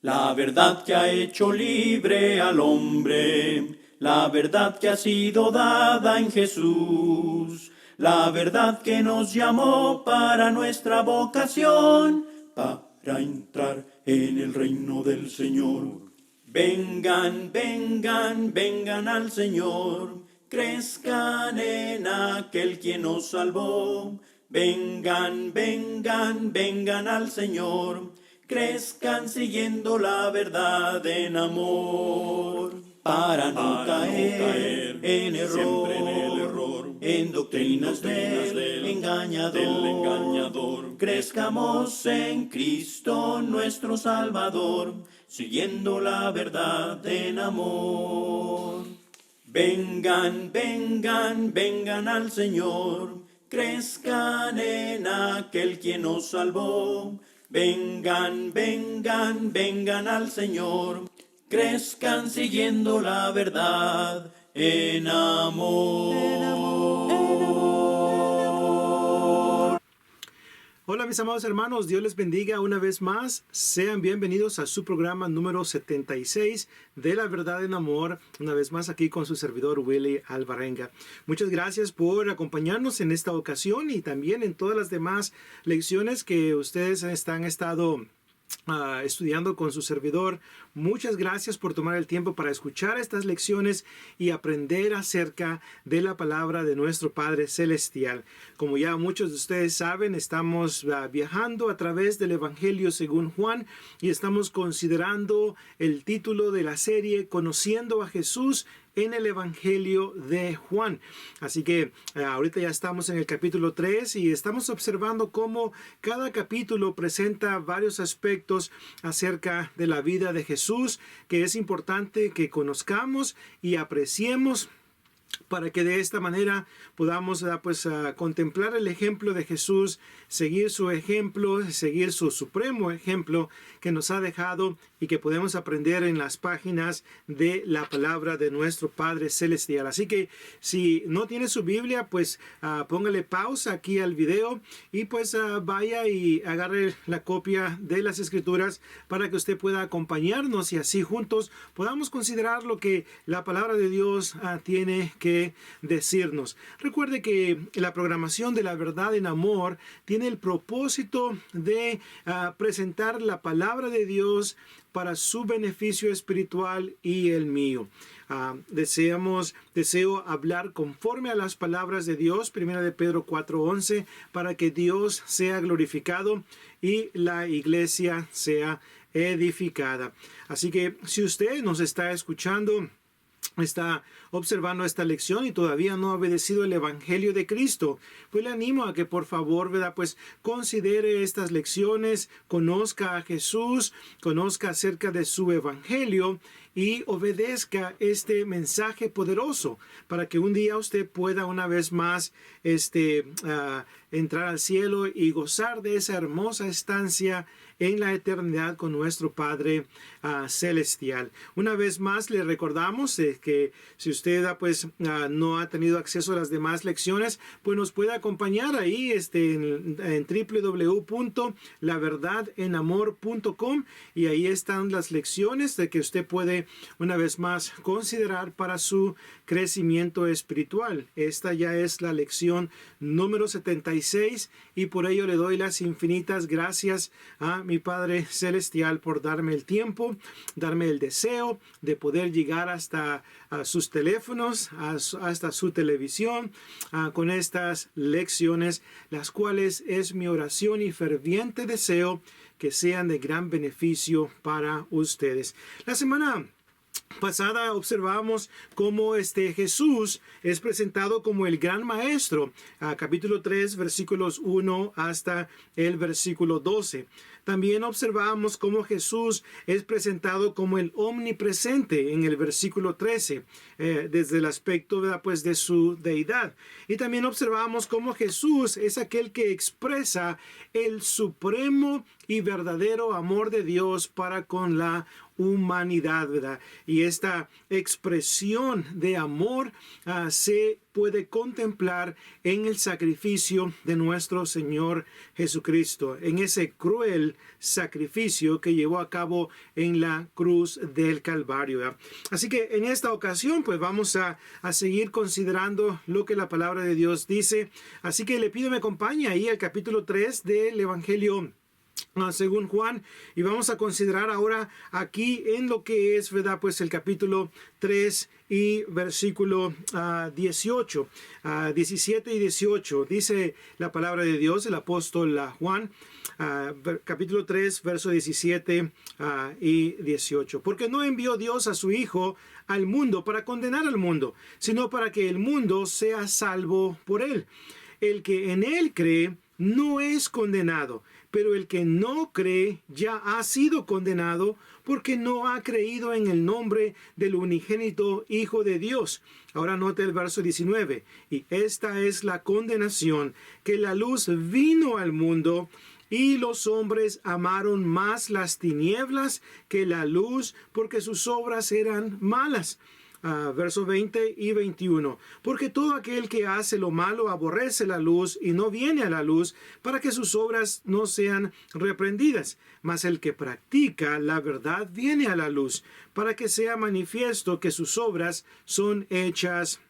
La verdad que ha hecho libre al hombre, la verdad que ha sido dada en Jesús, la verdad que nos llamó para nuestra vocación, para entrar en el reino del Señor. Vengan, vengan, vengan al Señor, crezcan en aquel quien nos salvó. Vengan, vengan, vengan al Señor, crezcan siguiendo la verdad en amor, para no caer en error, en doctrinas del engañador. Crezcamos en Cristo nuestro Salvador, siguiendo la verdad en amor. Vengan, vengan, vengan al Señor, crezcan en aquel quien nos salvó. Vengan, vengan, vengan al Señor, crezcan siguiendo la verdad en amor. Hola mis amados hermanos, Dios les bendiga una vez más. Sean bienvenidos a su programa número 76 de La Verdad en Amor. Una vez más aquí con su servidor Willy Alvarenga. Muchas gracias por acompañarnos en esta ocasión y también en todas las demás lecciones que ustedes han estado estudiando con su servidor. Muchas gracias por tomar el tiempo para escuchar estas lecciones y aprender acerca de la palabra de nuestro Padre Celestial. Como ya muchos de ustedes saben, estamos viajando a través del Evangelio según Juan y estamos considerando el título de la serie Conociendo a Jesús en el Evangelio de Juan. Así que ahorita ya estamos en el capítulo 3 y estamos observando cómo cada capítulo presenta varios aspectos acerca de la vida de Jesús, que es importante que conozcamos y apreciemos para que de esta manera podamos contemplar el ejemplo de Jesús, seguir su ejemplo, seguir su supremo ejemplo que nos ha dejado y que podemos aprender en las páginas de la palabra de nuestro Padre Celestial. Así que si no tiene su Biblia, pues póngale pausa aquí al video y pues vaya y agarre la copia de las Escrituras para que usted pueda acompañarnos y así juntos podamos considerar lo que la palabra de Dios tiene que decirnos. Recuerde que la programación de La Verdad en Amor tiene el propósito de presentar la palabra de Dios para su beneficio espiritual y el mío. Deseo hablar conforme a las palabras de Dios, 1 de Pedro 4:11, para que Dios sea glorificado y la iglesia sea edificada. Así que si usted nos está escuchando, está observando esta lección y todavía no ha obedecido el Evangelio de Cristo, pues le animo a que por favor, pues considere estas lecciones, conozca a Jesús, conozca acerca de su Evangelio y obedezca este mensaje poderoso para que un día usted pueda una vez más entrar al cielo y gozar de esa hermosa estancia en la eternidad con nuestro Padre Celestial. Una vez más le recordamos que si usted no ha tenido acceso a las demás lecciones, pues nos puede acompañar ahí en www.laverdadenamor.com y ahí están las lecciones de que usted puede una vez más considerar para su crecimiento espiritual. Esta ya es la lección número 76 y por ello le doy las infinitas gracias a mi Padre Celestial por darme el tiempo, darme el deseo de poder llegar hasta sus teléfonos, hasta su televisión, con estas lecciones, las cuales es mi oración y ferviente deseo que sean de gran beneficio para ustedes. La semana pasada observamos cómo Jesús es presentado como el gran maestro, capítulo 3, versículos 1 hasta el versículo 12. También observamos cómo Jesús es presentado como el omnipresente en el versículo 13, desde el aspecto de su deidad. Y también observamos cómo Jesús es aquel que expresa el supremo y verdadero amor de Dios para con la humanidad, ¿verdad? Y esta expresión de amor se puede contemplar en el sacrificio de nuestro Señor Jesucristo, en ese cruel sacrificio que llevó a cabo en la cruz del Calvario, ¿verdad? Así que en esta ocasión pues vamos a seguir considerando lo que la palabra de Dios dice. Así que le pido me acompañe ahí al capítulo 3 del Evangelio según Juan, y vamos a considerar ahora aquí en lo que es, ¿verdad? Pues el capítulo 3 y versículo 18, 17 y 18. Dice la palabra de Dios, el apóstol Juan, capítulo 3, verso 17 y 18. Porque no envió Dios a su Hijo al mundo para condenar al mundo, sino para que el mundo sea salvo por él. El que en él cree no es condenado, pero el que no cree ya ha sido condenado porque no ha creído en el nombre del unigénito Hijo de Dios. Ahora note el verso 19. Y esta es la condenación, que la luz vino al mundo y los hombres amaron más las tinieblas que la luz porque sus obras eran malas. Versos 20 y 21. Porque todo aquel que hace lo malo aborrece la luz y no viene a la luz para que sus obras no sean reprendidas. Mas el que practica la verdad viene a la luz para que sea manifiesto que sus obras son hechas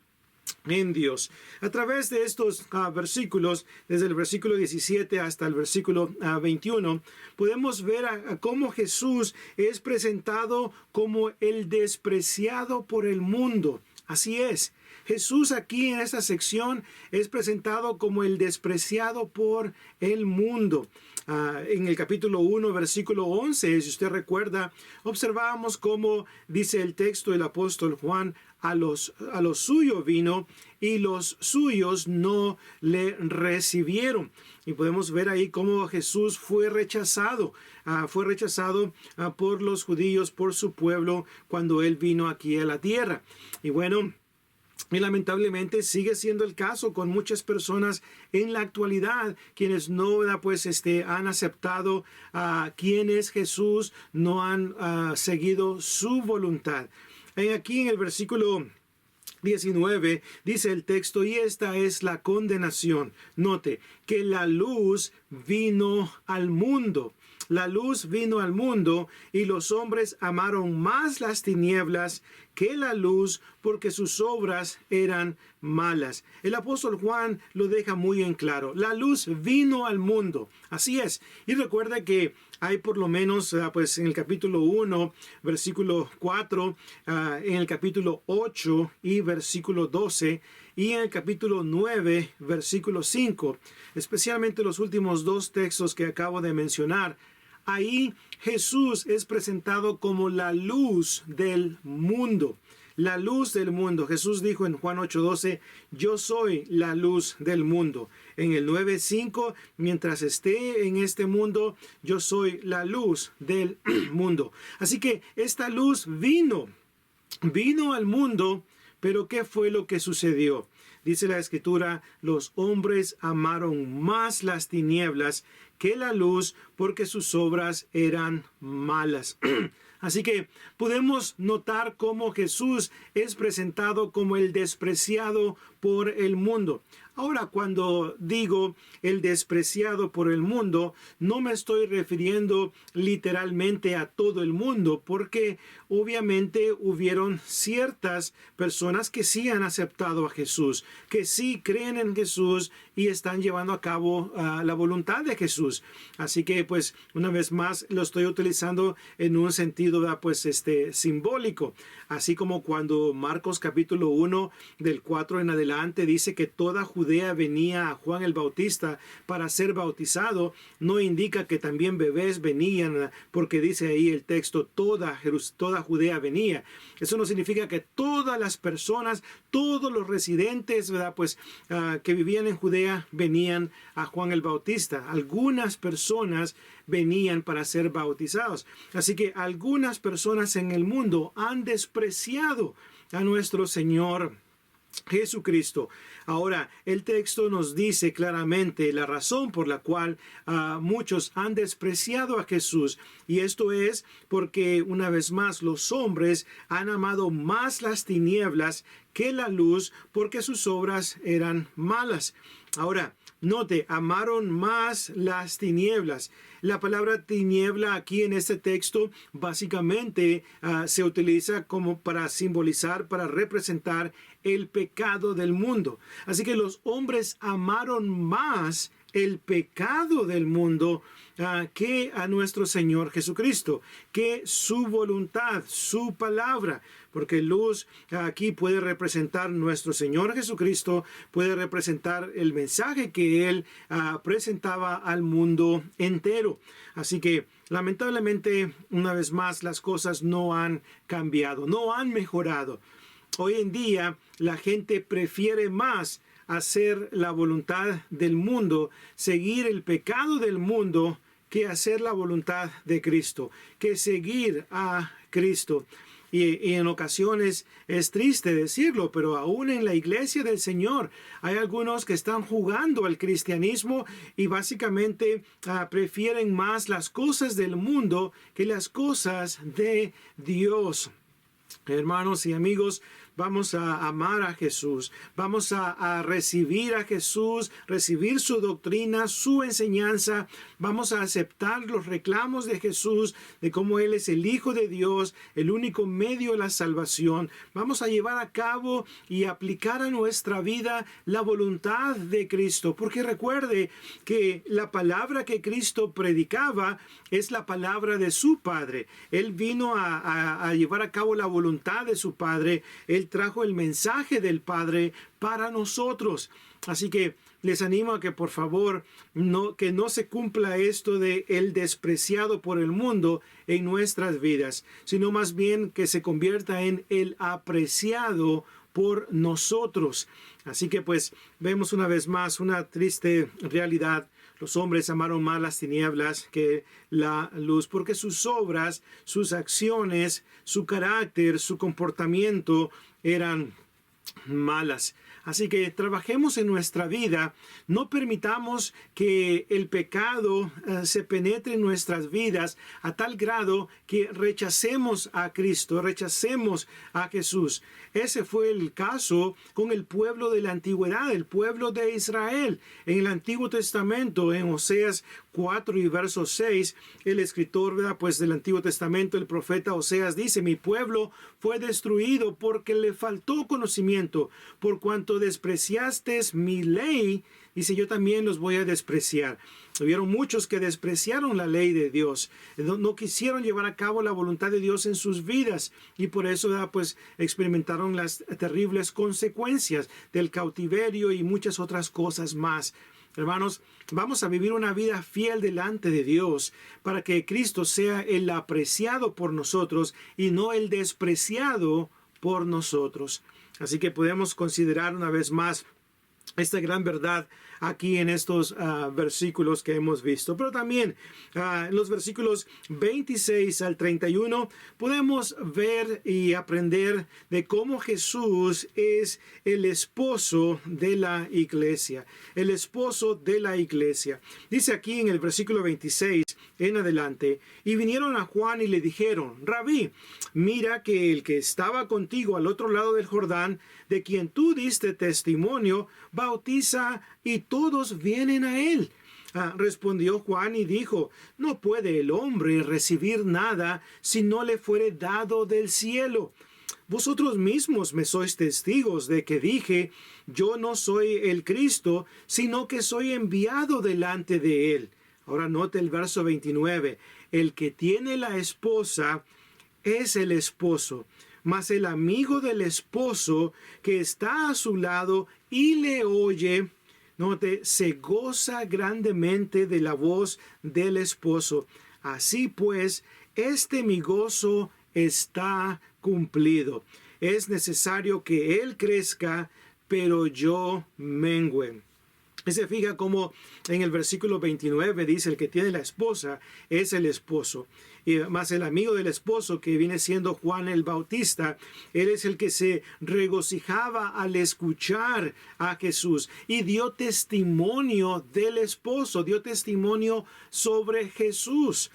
en Dios. A través de estos versículos, desde el versículo 17 hasta el versículo 21, podemos ver cómo Jesús es presentado como el despreciado por el mundo. Así es. Jesús aquí en esta sección es presentado como el despreciado por el mundo. En el capítulo 1, versículo 11, si usted recuerda, observábamos cómo dice el texto del apóstol Juan, a los suyos vino y los suyos no le recibieron. Y podemos ver ahí cómo Jesús fue rechazado por los judíos, por su pueblo, cuando él vino aquí a la tierra. Y bueno, y lamentablemente sigue siendo el caso con muchas personas en la actualidad, quienes no han aceptado a quién es Jesús, no han seguido su voluntad. Aquí en el versículo 19 dice el texto, y esta es la condenación. Note que la luz vino al mundo. La luz vino al mundo y los hombres amaron más las tinieblas que la luz porque sus obras eran malas. El apóstol Juan lo deja muy en claro. La luz vino al mundo. Así es. Y recuerda que hay por lo menos en el capítulo 1, versículo 4, en el capítulo 8 y versículo 12, y en el capítulo 9, versículo 5, especialmente los últimos dos textos que acabo de mencionar. Ahí Jesús es presentado como la luz del mundo. La luz del mundo. Jesús dijo en Juan 8:12, yo soy la luz del mundo. En el 9:5, mientras esté en este mundo, yo soy la luz del mundo. Así que esta luz vino al mundo, pero ¿qué fue lo que sucedió? Dice la Escritura, los hombres amaron más las tinieblas que la luz porque sus obras eran malas. Así que podemos notar cómo Jesús es presentado como el despreciado por el mundo. Ahora, cuando digo el despreciado por el mundo, no me estoy refiriendo literalmente a todo el mundo, porque obviamente hubieron ciertas personas que sí han aceptado a Jesús, que sí creen en Jesús y están llevando a cabo la voluntad de Jesús. Así que, pues, una vez más lo estoy utilizando en un sentido, simbólico. Así como cuando Marcos capítulo 1 del 4 en adelante dice que toda Judea venía a Juan el Bautista para ser bautizado, no indica que también bebés venían, porque dice ahí el texto, toda Judea venía. Eso no significa que todas las personas, todos los residentes, que vivían en Judea venían a Juan el Bautista. Algunas personas venían para ser bautizados. Así que algunas personas en el mundo han despreciado a nuestro Señor Jesucristo. Ahora, el texto nos dice claramente la razón por la cual muchos han despreciado a Jesús. Y esto es porque, una vez más, los hombres han amado más las tinieblas que la luz porque sus obras eran malas. Ahora, note, amaron más las tinieblas. La palabra tiniebla aquí en este texto básicamente se utiliza como para simbolizar, para representar el pecado del mundo. Así que los hombres amaron más el pecado del mundo que a nuestro Señor Jesucristo, que su voluntad, su palabra. Porque luz aquí puede representar nuestro Señor Jesucristo, puede representar el mensaje que Él presentaba al mundo entero. Así que lamentablemente, una vez más, las cosas no han cambiado, no han mejorado. Hoy en día la gente prefiere más hacer la voluntad del mundo, seguir el pecado del mundo, que hacer la voluntad de Cristo, que seguir a Cristo. Y en ocasiones es triste decirlo, pero aún en la iglesia del Señor hay algunos que están jugando al cristianismo y básicamente prefieren más las cosas del mundo que las cosas de Dios. Hermanos y amigos, vamos a amar a Jesús, vamos a recibir a Jesús, recibir su doctrina, su enseñanza, vamos a aceptar los reclamos de Jesús, de cómo Él es el Hijo de Dios, el único medio de la salvación. Vamos a llevar a cabo y aplicar a nuestra vida la voluntad de Cristo, porque recuerde que la palabra que Cristo predicaba es la palabra de su Padre. Él vino a llevar a cabo la voluntad de su Padre. Él trajo el mensaje del Padre para nosotros. Así que les animo a que por favor que no se cumpla esto de el despreciado por el mundo en nuestras vidas, sino más bien que se convierta en el apreciado por nosotros. Así que pues vemos una vez más una triste realidad. Los hombres amaron más las tinieblas que la luz, porque sus obras, sus acciones, su carácter, su comportamiento eran malas. Así que trabajemos en nuestra vida, no permitamos que el pecado se penetre en nuestras vidas a tal grado que rechacemos a Cristo, rechacemos a Jesús. Ese fue el caso con el pueblo de la antigüedad, el pueblo de Israel. En el Antiguo Testamento, en Oseas 4 y verso 6, el escritor, ¿verdad?, pues del Antiguo Testamento, el profeta Oseas dice: mi pueblo fue destruido porque le faltó conocimiento, por cuanto despreciaste mi ley, dice, yo también los voy a despreciar. Hubieron muchos que despreciaron la ley de Dios, no quisieron llevar a cabo la voluntad de Dios en sus vidas, y por eso pues experimentaron las terribles consecuencias del cautiverio y muchas otras cosas más. Hermanos, vamos a vivir una vida fiel delante de Dios para que Cristo sea el apreciado por nosotros y no el despreciado por nosotros. Así que podemos considerar una vez más esta gran verdad aquí en estos versículos que hemos visto. Pero también en los versículos 26 al 31 podemos ver y aprender de cómo Jesús es el esposo de la iglesia. El esposo de la iglesia. Dice aquí en el versículo 26 en adelante: y vinieron a Juan y le dijeron: Rabí, mira que el que estaba contigo al otro lado del Jordán, de quien tú diste testimonio, bautiza y todos vienen a él. Respondió Juan y dijo: no puede el hombre recibir nada si no le fuere dado del cielo. Vosotros mismos me sois testigos de que dije: yo no soy el Cristo, sino que soy enviado delante de él. Ahora note el verso 29. El que tiene la esposa es el esposo, mas el amigo del esposo que está a su lado y le oye, note, se goza grandemente de la voz del esposo. Así pues, mi gozo está cumplido. Es necesario que él crezca, pero yo mengüe. Se fija como en el versículo 29 dice: el que tiene la esposa es el esposo. y más el amigo del esposo, que viene siendo Juan el Bautista, él es el que se regocijaba al escuchar a Jesús y dio testimonio del esposo, dio testimonio sobre Jesús.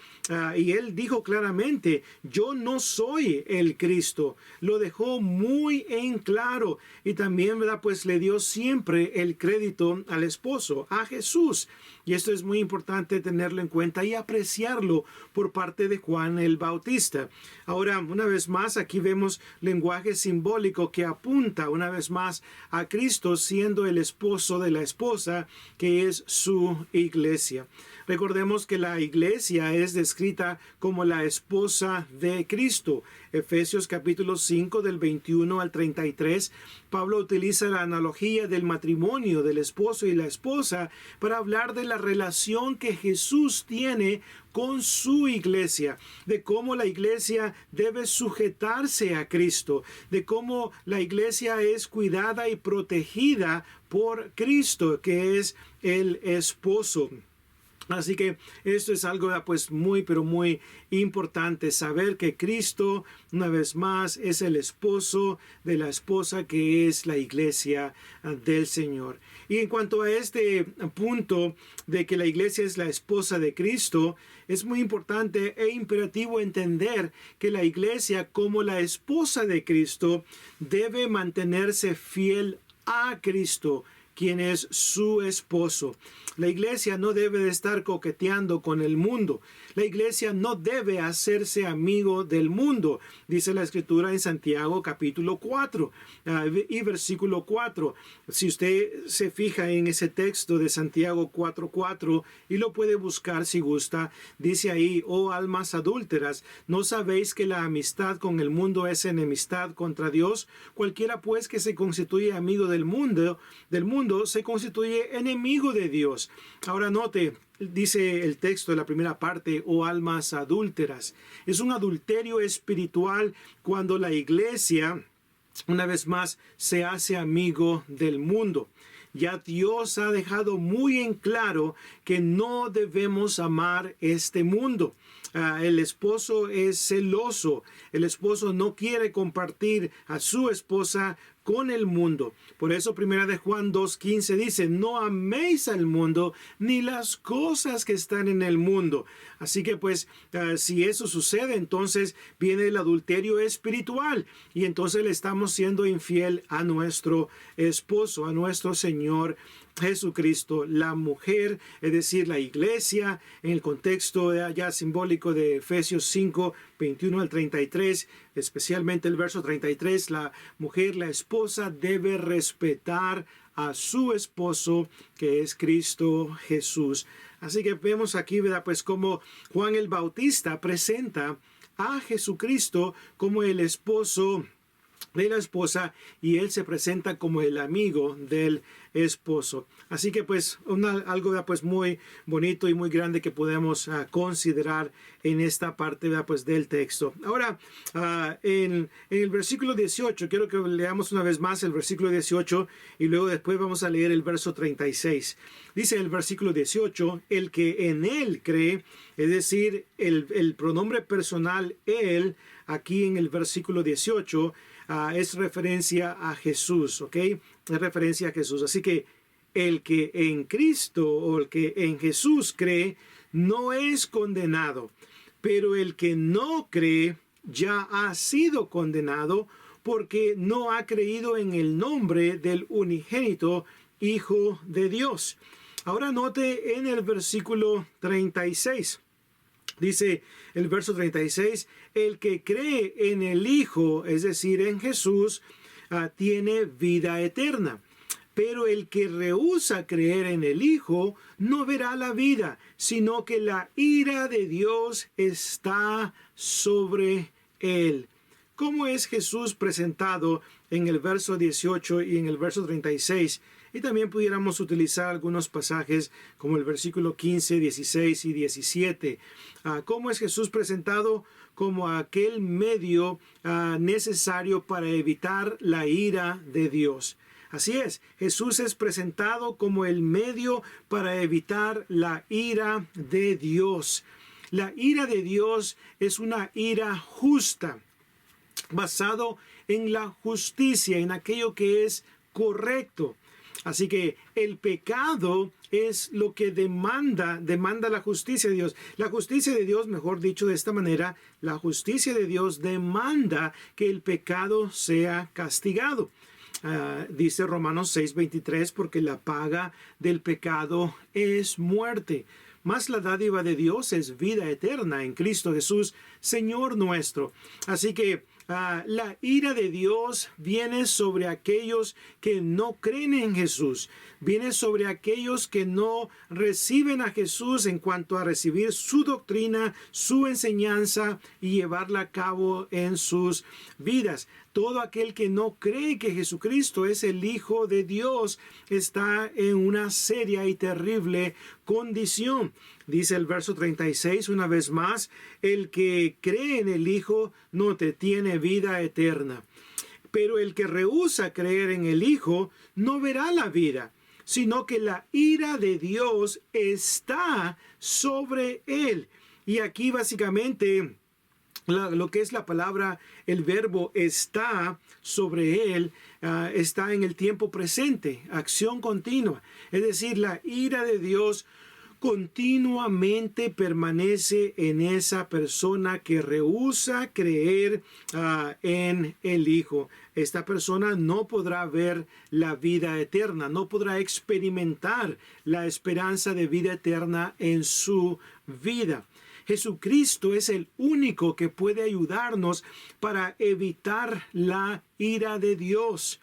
Y él dijo claramente, yo no soy el Cristo. Lo dejó muy en claro. Y también, ¿verdad? Pues le dio siempre el crédito al esposo, a Jesús. Y esto es muy importante tenerlo en cuenta y apreciarlo por parte de Juan el Bautista. Ahora, una vez más, aquí vemos lenguaje simbólico que apunta una vez más a Cristo siendo el esposo de la esposa, que es su iglesia. Recordemos que la iglesia es descrita como la esposa de Cristo. Efesios capítulo 5 del 21 al 33, Pablo utiliza la analogía del matrimonio del esposo y la esposa para hablar de la relación que Jesús tiene con su iglesia, de cómo la iglesia debe sujetarse a Cristo, de cómo la iglesia es cuidada y protegida por Cristo, que es el esposo. Así que esto es algo pues muy pero muy importante, saber que Cristo una vez más es el esposo de la esposa, que es la iglesia del Señor. Y en cuanto a este punto de que la iglesia es la esposa de Cristo, es muy importante e imperativo entender que la iglesia, como la esposa de Cristo, debe mantenerse fiel a Cristo, quien es su esposo. La iglesia no debe de estar coqueteando con el mundo. La iglesia no debe hacerse amigo del mundo, dice la escritura en Santiago capítulo 4 y versículo 4. Si usted se fija en ese texto de Santiago 4:4 y lo puede buscar si gusta, dice ahí, oh almas adúlteras, ¿no sabéis que la amistad con el mundo es enemistad contra Dios? Cualquiera pues que se constituye amigo del mundo se constituye enemigo de Dios. Ahora note, dice el texto de la primera parte, oh almas adúlteras. Es un adulterio espiritual cuando la iglesia, una vez más, se hace amigo del mundo. Ya Dios ha dejado muy en claro que no debemos amar este mundo. El esposo es celoso. El esposo no quiere compartir a su esposa con el mundo. Por eso 1 de Juan 2:15 dice, no améis al mundo ni las cosas que están en el mundo. Así que pues si eso sucede, entonces viene el adulterio espiritual y entonces le estamos siendo infiel a nuestro esposo, a nuestro Señor Jesucristo. La mujer, es decir, la iglesia, en el contexto ya simbólico de Efesios 5, 21 al 33, especialmente el verso 33, la mujer, la esposa, debe respetar a su esposo, que es Cristo Jesús. Así que vemos aquí, ¿verdad? Pues como Juan el Bautista presenta a Jesucristo como el esposo de la esposa y él se presenta como el amigo del esposo. Así que pues algo pues muy bonito y muy grande que podemos considerar en esta parte pues del texto. Ahora en el versículo 18 quiero que leamos una vez más el versículo 18 y luego después vamos a leer el verso 36. Dice el versículo 18, el que en él cree, es decir, el pronombre personal él, aquí en el versículo 18, es referencia a Jesús, ¿ok? Es referencia a Jesús. Así que el que en Cristo o el que en Jesús cree no es condenado, pero el que no cree ya ha sido condenado porque no ha creído en el nombre del unigénito Hijo de Dios. Ahora note en el versículo 36. Dice el verso 36, el que cree en el Hijo, es decir, en Jesús, tiene vida eterna. Pero el que rehúsa creer en el Hijo no verá la vida, sino que la ira de Dios está sobre él. ¿Cómo es Jesús presentado en el verso 18 y en el verso 36? Y también pudiéramos utilizar algunos pasajes como el versículo 15, 16 y 17. ¿Cómo es Jesús presentado? Como aquel medio necesario para evitar la ira de Dios. Así es, Jesús es presentado como el medio para evitar la ira de Dios. La ira de Dios es una ira justa, basado en la justicia, en aquello que es correcto. Así que el pecado es lo que demanda la justicia de Dios. La justicia de Dios, mejor dicho de esta manera, la justicia de Dios demanda que el pecado sea castigado. Dice Romanos 6:23, porque la paga del pecado es muerte. Mas la dádiva de Dios es vida eterna en Cristo Jesús, Señor nuestro. Así que la ira de Dios viene sobre aquellos que no creen en Jesús, viene sobre aquellos que no reciben a Jesús en cuanto a recibir su doctrina, su enseñanza y llevarla a cabo en sus vidas. Todo aquel que no cree que Jesucristo es el Hijo de Dios está en una seria y terrible condición. Dice el verso 36 una vez más, el que cree en el Hijo no te tiene vida eterna. Pero el que rehúsa creer en el Hijo no verá la vida, sino que la ira de Dios está sobre él. Y aquí básicamente lo que es la palabra, el verbo está sobre él, está en el tiempo presente, acción continua. Es decir, la ira de Dios continuamente permanece en esa persona que rehúsa creer en el Hijo. Esta persona no podrá ver la vida eterna, no podrá experimentar la esperanza de vida eterna en su vida. Jesucristo es el único que puede ayudarnos para evitar la ira de Dios.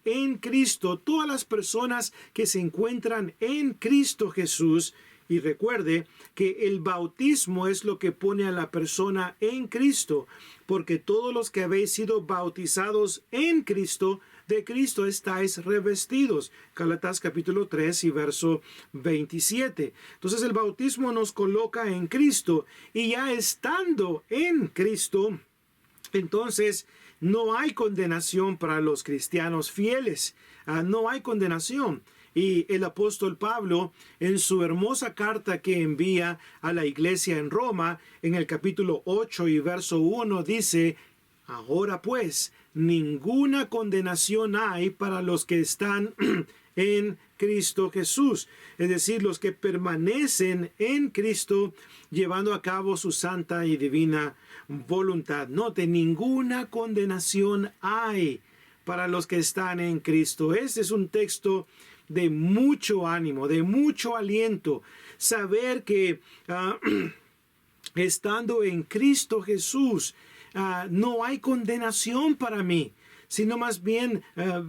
En Cristo, todas las personas que se encuentran en Cristo Jesús, y recuerde que el bautismo es lo que pone a la persona en Cristo, porque todos los que habéis sido bautizados en Cristo, de Cristo estáis revestidos. Gálatas capítulo 3 y verso 27. Entonces el bautismo nos coloca en Cristo, y ya estando en Cristo, entonces no hay condenación para los cristianos fieles. No hay condenación. Y el apóstol Pablo, en su hermosa carta que envía a la iglesia en Roma, en el capítulo 8 y verso 1, dice: ahora pues, ninguna condenación hay para los que están en Cristo Jesús. Es decir, los que permanecen en Cristo, llevando a cabo su santa y divina voluntad. Note, ninguna condenación hay para los que están en Cristo. Este es un texto de mucho ánimo, de mucho aliento. Saber que estando en Cristo Jesús, no hay condenación para mí, sino más bien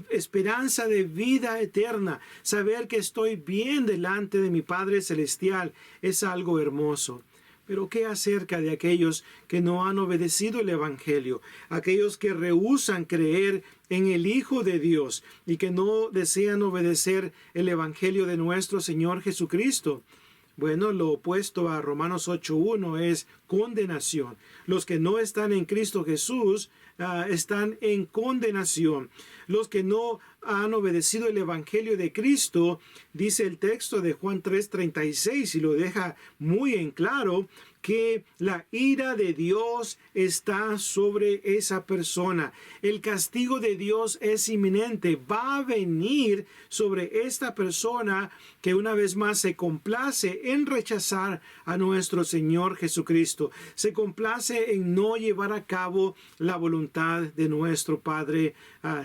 esperanza de vida eterna. Saber que estoy bien delante de mi Padre Celestial es algo hermoso. Pero ¿qué acerca de aquellos que no han obedecido el Evangelio? Aquellos que rehúsan creer en el Hijo de Dios y que no desean obedecer el Evangelio de nuestro Señor Jesucristo. Bueno, lo opuesto a Romanos 8:1 es condenación. Los que no están en Cristo Jesús están en condenación. Los que no han obedecido el Evangelio de Cristo, dice el texto de Juan 3:36, y lo deja muy en claro, que la ira de Dios está sobre esa persona. El castigo de Dios es inminente. Va a venir sobre esta persona que una vez más se complace en rechazar a nuestro Señor Jesucristo. Se complace en no llevar a cabo la voluntad de nuestro Padre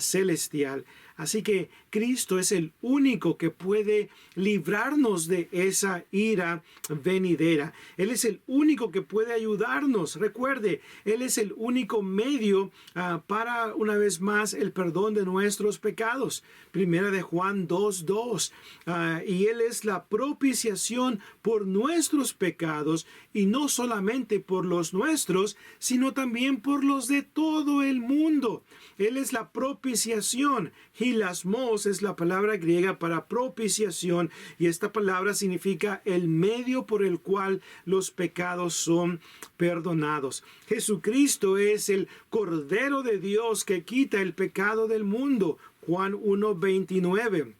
Celestial. Así que Cristo es el único que puede librarnos de esa ira venidera. Él es el único que puede ayudarnos. Recuerde, Él es el único medio para, una vez más, el perdón de nuestros pecados. Primera de Juan 2:2. Y Él es la propiciación por nuestros pecados, y no solamente por los nuestros, sino también por los de todo el mundo. Él es la propiciación. Hilasmos es la palabra griega para propiciación, y esta palabra significa el medio por el cual los pecados son perdonados. Jesucristo es el Cordero de Dios que quita el pecado del mundo. Juan 1:29.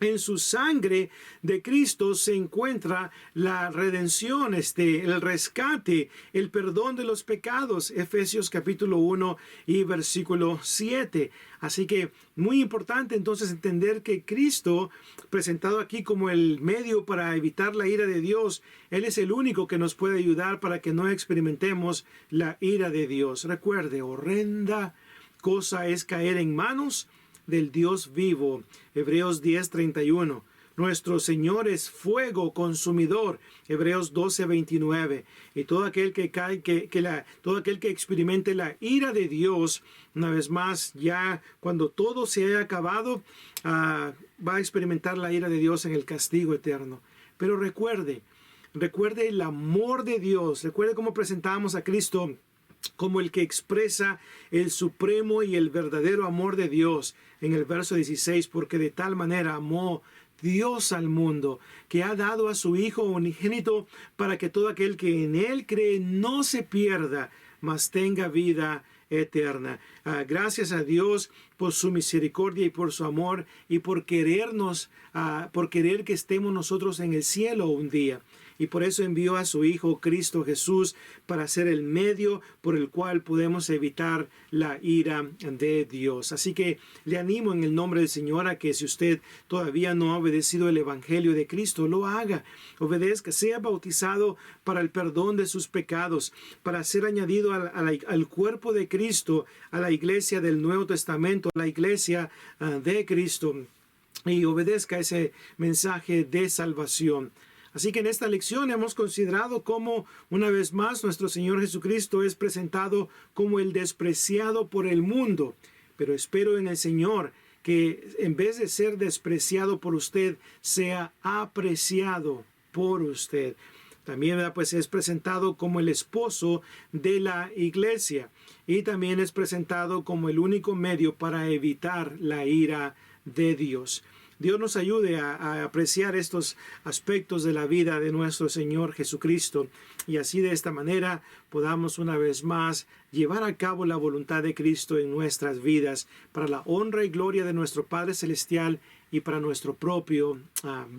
En su sangre de Cristo se encuentra la redención, el rescate, el perdón de los pecados. Efesios capítulo 1 y versículo 7. Así que muy importante entonces entender que Cristo, presentado aquí como el medio para evitar la ira de Dios, Él es el único que nos puede ayudar para que no experimentemos la ira de Dios. Recuerde, horrenda cosa es caer en manos del Dios vivo. Hebreos 10:31. Nuestro Señor es fuego consumidor. Hebreos 12:29. Y todo aquel que cae, todo aquel que experimente la ira de Dios, una vez más, ya cuando todo se haya acabado, va a experimentar la ira de Dios en el castigo eterno. Pero recuerde el amor de Dios. Recuerde cómo presentábamos a Cristo como el que expresa el supremo y el verdadero amor de Dios en el verso 16, porque de tal manera amó Dios al mundo, que ha dado a su Hijo unigénito para que todo aquel que en Él cree no se pierda, mas tenga vida eterna. Gracias a Dios por su misericordia y por su amor y por querernos, por querer que estemos nosotros en el cielo un día. Y por eso envió a su Hijo Cristo Jesús para ser el medio por el cual podemos evitar la ira de Dios. Así que le animo en el nombre del Señor a que si usted todavía no ha obedecido el Evangelio de Cristo, lo haga. Obedezca, sea bautizado para el perdón de sus pecados, para ser añadido al cuerpo de Cristo, a la iglesia del Nuevo Testamento, a la iglesia de Cristo, y obedezca ese mensaje de salvación. Así que en esta lección hemos considerado cómo una vez más nuestro Señor Jesucristo es presentado como el despreciado por el mundo. Pero espero en el Señor que en vez de ser despreciado por usted, sea apreciado por usted. También pues es presentado como el esposo de la iglesia y también es presentado como el único medio para evitar la ira de Dios. Dios nos ayude a apreciar estos aspectos de la vida de nuestro Señor Jesucristo y así de esta manera podamos una vez más llevar a cabo la voluntad de Cristo en nuestras vidas para la honra y gloria de nuestro Padre Celestial y para nuestro propio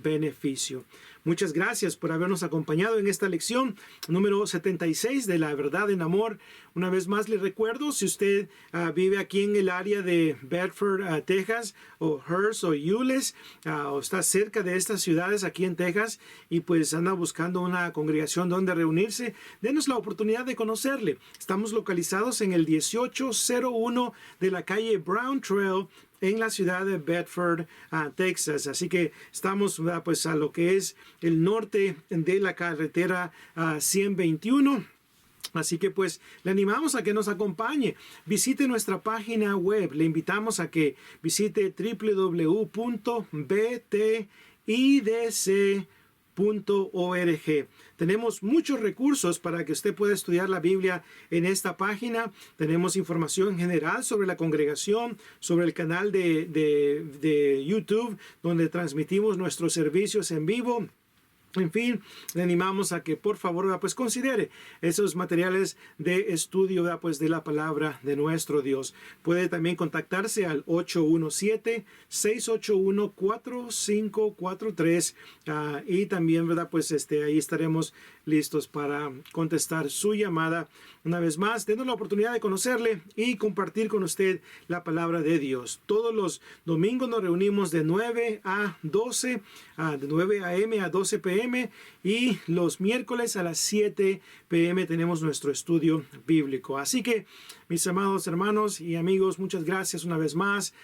beneficio. Muchas gracias por habernos acompañado en esta lección número 76 de La Verdad en Amor. Una vez más les recuerdo, si usted vive aquí en el área de Bedford, Texas, o Hearst o Euless, o está cerca de estas ciudades aquí en Texas y pues anda buscando una congregación donde reunirse, denos la oportunidad de conocerle. Estamos localizados en el 1801 de la calle Brown Trail, en la ciudad de Bedford, Texas. Así que estamos pues a lo que es el norte de la carretera 121. Así que pues le animamos a que nos acompañe. Visite nuestra página web. Le invitamos a que visite www.btidc.org. Tenemos muchos recursos para que usted pueda estudiar la Biblia en esta página. Tenemos información general sobre la congregación, sobre el canal de YouTube, donde transmitimos nuestros servicios en vivo. En fin, le animamos a que por favor pues considere esos materiales de estudio pues de la palabra de nuestro Dios. Puede también contactarse al 817-681-4543 y también pues ahí estaremos listos para contestar su llamada. Una vez más, denos la oportunidad de conocerle y compartir con usted la palabra de Dios. Todos los domingos nos reunimos de 9 a 12, de 9 a.m. a 12 p.m. y los miércoles a las 7 p.m. tenemos nuestro estudio bíblico. Así que, mis amados hermanos y amigos, muchas gracias una vez más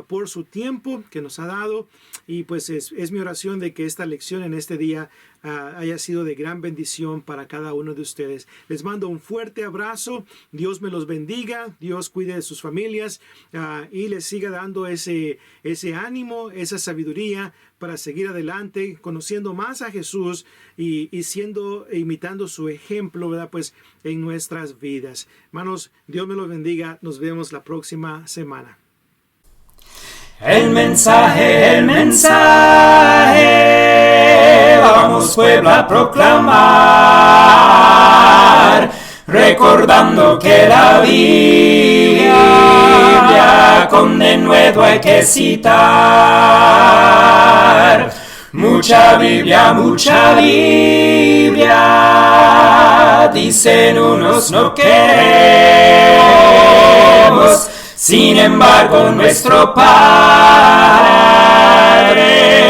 por su tiempo que nos ha dado. Y pues es mi oración de que esta lección en este día haya sido de gran bendición para cada uno de ustedes. Les mando un fuerte abrazo. Dios me los bendiga. Dios cuide de sus familias y les siga dando ese ánimo, esa sabiduría para seguir adelante, conociendo más a Jesús y imitando su ejemplo, ¿verdad? Pues en nuestras vidas. Hermanos, Dios me los bendiga. Nos vemos la próxima semana. El mensaje, vamos pueblo a proclamar, recordando que la Biblia Biblia con denuedo hay que citar. Mucha Biblia, dicen unos no queremos. Sin embargo, nuestro Padre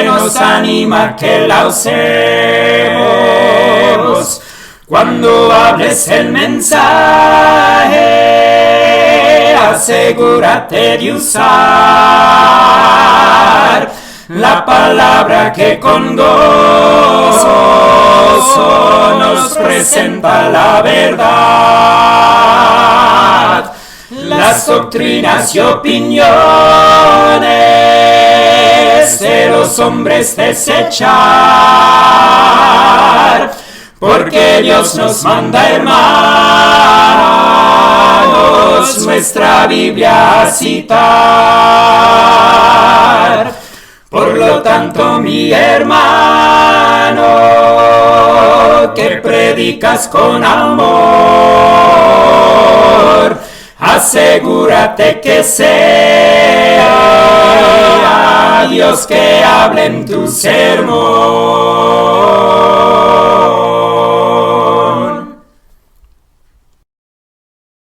nos anima que la usemos. Cuando hables el mensaje, asegúrate de usar la palabra que con gozo nos presenta la verdad. Las doctrinas y opiniones de los hombres desechar, porque Dios nos manda, hermanos, nuestra Biblia a citar. Por lo tanto, mi hermano, que predicas con amor, asegúrate que sea Dios que hable en tu sermón.